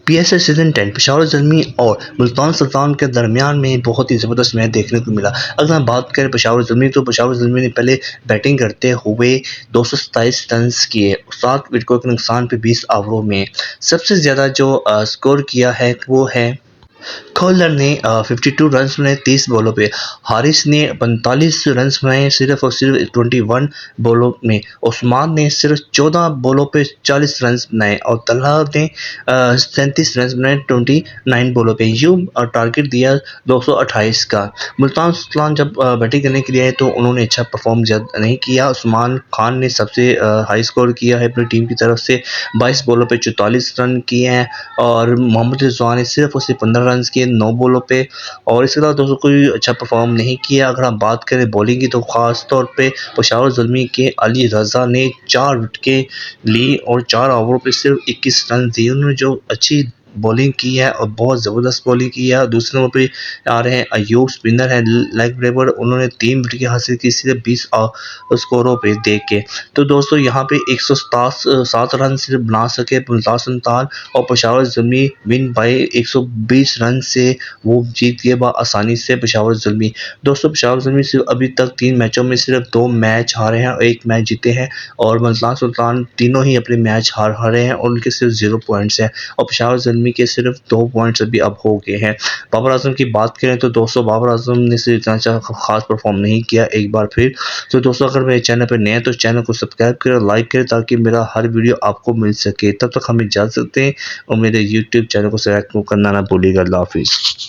PSL season 10 Peshawar Zalmi और मुल्तान सुल्तान के दरमियान में बहुत ही ज़बरदस्त मैच देखने को मिला। अगर हम बात करें पेशावर ज़ल्मी तो पेशावर ज़ल्मी ने पहले बैटिंग करते हुए 227 रन किए 7 विकेटों के नुकसान पे 20 ओवरों में। सबसे ज़्यादा जो स्कोर किया है वो है खोलर ने 52 रन्स बनाए 30 बॉलों पे। हारिस ने 45 रन्स बनाए सिर्फ और सिर्फ 21 बॉलों में। उस्मान ने सिर्फ 14 बॉलों पे 40 रन्स बनाए और तलहा ने 37 रन्स बनाए 29 बॉलों पे। यूं टारगेट दिया 228 का। मुल्तान सुल्तान जब बैटिंग करने के लिए आए तो उन्होंने अच्छा परफॉर्म नहीं किया। उस्मान खान ने सबसे हाई स्कोर किया है अपनी टीम की तरफ से, 22 बॉलों पे 44 रन किए हैं और मोहम्मद रिजवान ने सिर्फ और सिर्फ 15 रन किए 9 बॉलों पे। और इसके अलावा दोस्तों कोई अच्छा परफॉर्म नहीं किया। अगर हम बात करें बॉलिंग की तो ख़ास तौर पे पेशावर ज़ल्मी के अली रज़ा ने 4 विकेटें ली और 4 ओवरों पे सिर्फ 21 रन दिए। उन्होंने जो अच्छी बॉलिंग की है और बहुत ज़बरदस्त बॉलिंग की है। दूसरे नंबर पे आ रहे हैं अयूब, स्पिनर है लेग ब्रेकर, उन्होंने 3 विकेट हासिल की सिर्फ 20 स्कोरों पे देख के। तो दोस्तों यहाँ पे 107 रन सिर्फ बना सके मुल्तान सुल्तान और Peshawar Zalmi win bye 120 run से वो जीत गए आसानी से पेशावर ज़ल्मी। दोस्तों पेशावर ज़ल्मी सिर्फ अभी तक 3 मैचों में सिर्फ 2 मैच हारे हैं और 1 मैच जीते हैं और मुल्तान सुल्तान तीनों ही अपने मैच हारे हैं और उनके सिर्फ 0 पॉइंट्स हैं और पेशावर ज़ल्मी के सिर्फ 2 पॉइंट्स अभी अब हो गए हैं। बाबर आजम की बात करें तो दोस्तों बाबर आजम ने सिर्फ इतना अच्छा खास परफॉर्म नहीं किया एक बार फिर। तो दोस्तों अगर मेरे चैनल पर नए हैं तो चैनल को सब्सक्राइब करें, लाइक करें ताकि मेरा हर वीडियो आपको मिल सके। तब तक हमें इजाज़त दें और मेरे यूट्यूब चैनल को सब्सक्राइब करना ना भूलिएगा। अल्लाह हाफिज़।